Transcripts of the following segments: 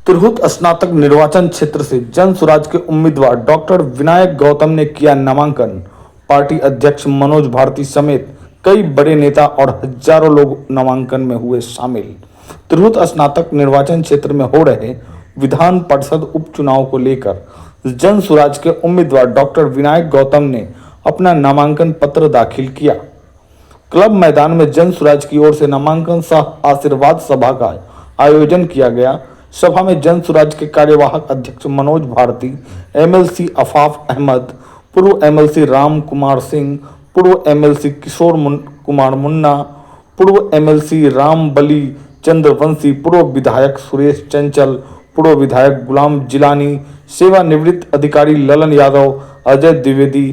तिरहुत स्नातक निर्वाचन क्षेत्र से जन स्वराज के उम्मीदवार डॉक्टर विनायक गौतम ने किया नामांकन। पार्टी अध्यक्ष मनोज भारती समेत कई बड़े नेता और हजारों लोग नामांकन में हुए शामिल। तिरहुत स्नातक निर्वाचन क्षेत्र में हो रहे विधान परिषद उपचुनाव को लेकर जन स्वराज के उम्मीदवार डॉक्टर विनायक गौतम ने अपना नामांकन पत्र दाखिल किया। क्लब मैदान में जन स्वराज की ओर से नामांकन सह आशीर्वाद सभा का आयोजन किया गया। सभा में जन स्वराज के कार्यवाहक अध्यक्ष मनोज भारती, एमएलसी आफाफ अहमद, पूर्व एमएलसी राम कुमार सिंह, पूर्व एमएलसी किशोर कुमार मुन्ना, पूर्व एमएलसी राम बली चंद्रवंशी, पूर्व विधायक सुरेश चंचल, पूर्व विधायक गुलाम जिलानी, सेवानिवृत्त अधिकारी ललन यादव, अजय द्विवेदी,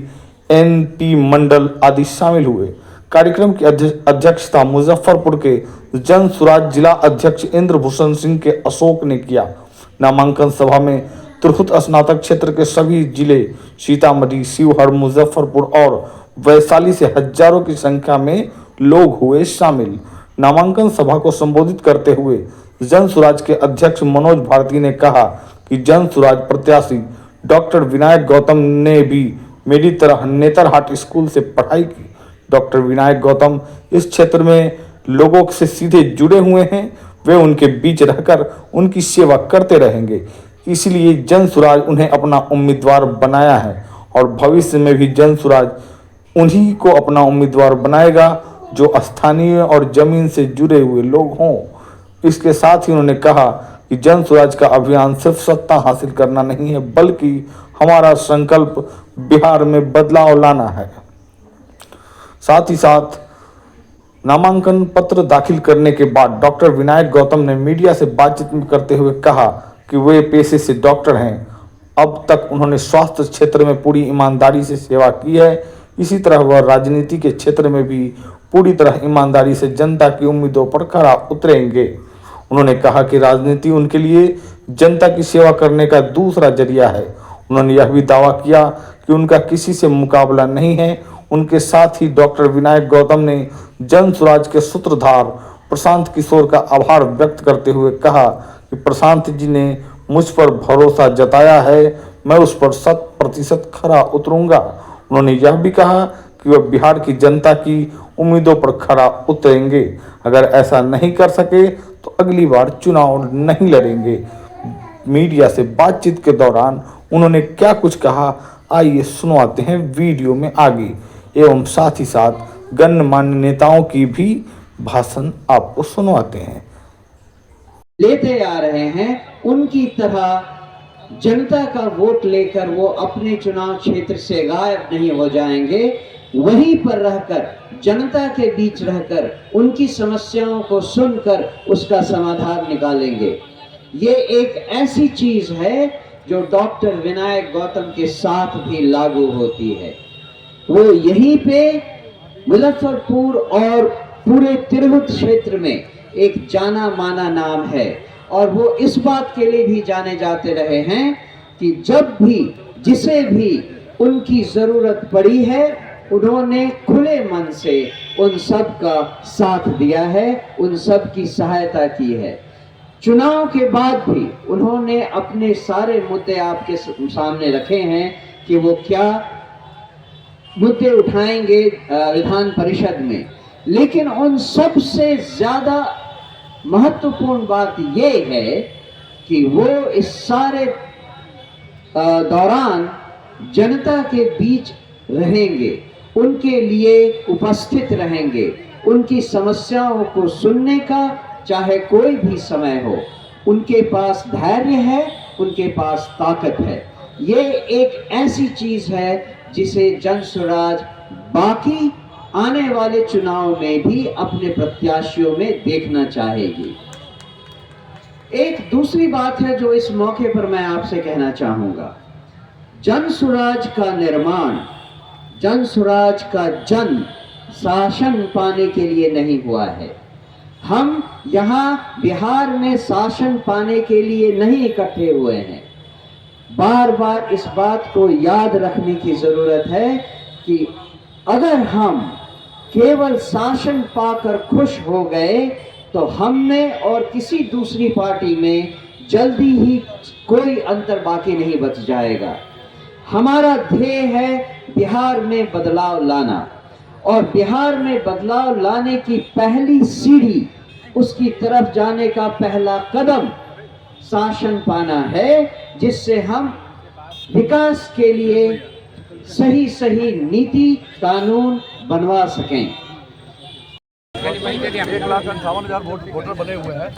एनटी मंडल आदि शामिल हुए। कार्यक्रम की अध्यक्षता मुजफ्फरपुर के जन स्वराज जिला अध्यक्ष इंद्रभूषण सिंह के अशोक ने किया। नामांकन सभा में तिरहुत स्नातक क्षेत्र के सभी जिले सीतामढ़ी, शिवहर, मुजफ्फरपुर और वैशाली से हजारों की संख्या में लोग हुए शामिल। नामांकन सभा को संबोधित करते हुए जन स्वराज के अध्यक्ष मनोज भारती ने कहा कि जन स्वराज प्रत्याशी डॉक्टर विनायक गौतम ने भी मेरी तरह नेतरहाट स्कूल से पढ़ाई की। डॉक्टर विनायक गौतम इस क्षेत्र में लोगों से सीधे जुड़े हुए हैं। वे उनके बीच रहकर उनकी सेवा करते रहेंगे, इसलिए जन स्वराज उन्हें अपना उम्मीदवार बनाया है और भविष्य में भी जन स्वराज उन्हीं को अपना उम्मीदवार बनाएगा जो स्थानीय और जमीन से जुड़े हुए लोग हों। इसके साथ ही उन्होंने कहा कि जन स्वराज का अभियान सिर्फ सत्ता हासिल करना नहीं है, बल्कि हमारा संकल्प बिहार में बदलाव लाना है। साथ ही साथ नामांकन पत्र दाखिल करने के बाद डॉक्टर विनायक गौतम ने मीडिया से बातचीत करते हुए कहा कि वे पेशे से डॉक्टर हैं। अब तक उन्होंने स्वास्थ्य क्षेत्र में पूरी ईमानदारी से सेवा की है। इसी तरह वह राजनीति के क्षेत्र में भी पूरी तरह ईमानदारी से जनता की उम्मीदों पर खरा उतरेंगे। उन्होंने कहा कि राजनीति उनके लिए जनता की सेवा करने का दूसरा जरिया है। उन्होंने यह भी दावा किया कि उनका किसी से मुकाबला नहीं है। उनके साथ ही डॉक्टर विनायक गौतम ने जन स्वराज के सूत्रधार प्रशांत किशोर का आभार व्यक्त करते हुए कहा कि प्रशांत जी ने मुझ पर भरोसा जताया है, मैं उस पर 100% खरा उतरूंगा। उन्होंने यह भी कहा कि वह बिहार की जनता की उम्मीदों पर खरा उतरेंगे। अगर ऐसा नहीं कर सके तो अगली बार चुनाव नहीं लड़ेंगे। मीडिया से बातचीत के दौरान उन्होंने क्या कुछ कहा, आइए सुनवाते हैं वीडियो में आगे, एवं साथ ही साथ गणमान्य नेताओं की भी भाषण आपको सुनवाते हैं। लेते आ रहे हैं उनकी तरह जनता का वोट लेकर वो अपने चुनाव क्षेत्र से गायब नहीं हो जाएंगे। वहीं पर रहकर जनता के बीच रहकर उनकी समस्याओं को सुनकर उसका समाधान निकालेंगे। ये एक ऐसी चीज है जो डॉक्टर विनायक गौतम के साथ भी लागू होती है। वो यहीं पे मुजफ्फरपुर और पूरे तिरहुत क्षेत्र में एक जाना माना नाम है और वो इस बात के लिए भी जाने जाते रहे हैं कि जब भी जिसे भी उनकी जरूरत पड़ी है उन्होंने खुले मन से उन सब का साथ दिया है, उन सब की सहायता की है। चुनाव के बाद भी उन्होंने अपने सारे मुद्दे आपके सामने रखे हैं कि वो क्या मुद्दे उठाएंगे विधान परिषद में, लेकिन उन सब से ज्यादा महत्वपूर्ण बात यह है कि वो इस सारे दौरान जनता के बीच रहेंगे, उनके लिए उपस्थित रहेंगे, उनकी समस्याओं को सुनने का चाहे कोई भी समय हो, उनके पास धैर्य है, उनके पास ताकत है। ये एक ऐसी चीज है जिसे जन स्वराज बाकी आने वाले चुनाव में भी अपने प्रत्याशियों में देखना चाहेगी। एक दूसरी बात है जो इस मौके पर मैं आपसे कहना चाहूंगा, जन स्वराज का निर्माण, जन स्वराज का जन्म शासन पाने के लिए नहीं हुआ है। हम यहाँ बिहार में शासन पाने के लिए नहीं इकट्ठे हुए हैं। बार बार इस बात को याद रखने की जरूरत है कि अगर हम केवल शासन पाकर खुश हो गए तो हम में और किसी दूसरी पार्टी में जल्दी ही कोई अंतर बाकी नहीं बच जाएगा। हमारा ध्येय है बिहार में बदलाव लाना, और बिहार में बदलाव लाने की पहली सीढ़ी, उसकी तरफ जाने का पहला कदम शासन पाना है, जिससे हम विकास के लिए सही सही नीति कानून बनवा सकें। 1,58,000 वोटर बने हुए हैं,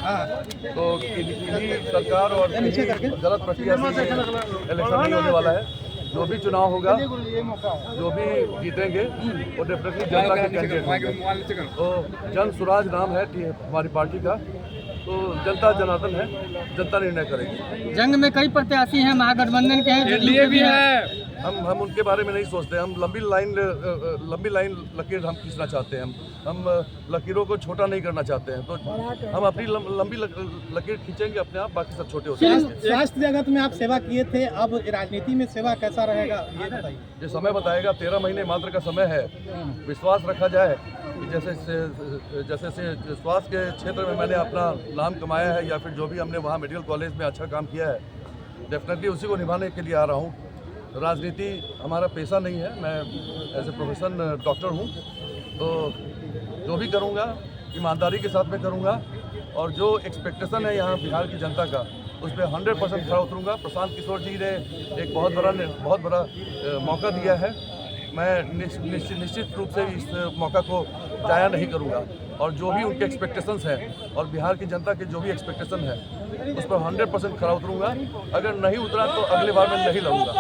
तो इन्हीं सरकार और गलत प्रक्रिया से इलेक्शन नहीं होने वाला है। जो भी चुनाव होगा, जो भी जीतेंगे वो डेफिनेटली जनता के कैंडिडेट होंगे। तो जन स्वराज नाम है हमारी पार्टी का, तो जनता जनार्दन है, जनता निर्णय करेगी। जंग में कई प्रत्याशी हैं, महागठबंधन के हैं, एनडीए भी है। हम उनके बारे में नहीं सोचते। हम लंबी लाइन लकीर हम खींचना चाहते हैं। हम लकीरों को छोटा नहीं करना चाहते हैं, तो हम अपनी लंबी लकीर खींचेंगे अपने आप, बाकी सब छोटे होते हैं। स्वास्थ्य जगत में आप सेवा किए थे, अब राजनीति में सेवा कैसा रहेगा ये बताइए। ये समय बताएगा। 13 महीने मात्र का समय है। विश्वास रखा जाए कि जैसे स्वास्थ्य के क्षेत्र में मैंने अपना नाम कमाया है, या फिर जो भी हमने वहाँ मेडिकल कॉलेज में अच्छा काम किया है, डेफिनेटली उसी को निभाने के लिए आ रहा हूँ। राजनीति हमारा पेशा नहीं है। मैं एज ए प्रोफेशन डॉक्टर हूँ, तो जो भी करूँगा ईमानदारी के साथ में करूँगा, और जो एक्सपेक्टेशन है यहाँ बिहार की जनता का, उस पर 100% खड़ा उतरूँगा। प्रशांत किशोर जी ने एक बहुत बड़ा मौका दिया है। मैं निश्चित रूप से इस मौका को जाया नहीं करूँगा, और जो भी उनके एक्सपेक्टेशंस हैं और बिहार की जनता के जो भी एक्सपेक्टेशन है, उस पर 100% खड़ा उतरूँगा। अगर नहीं उतरा तो अगले बार मैं नहीं लड़ूंगा।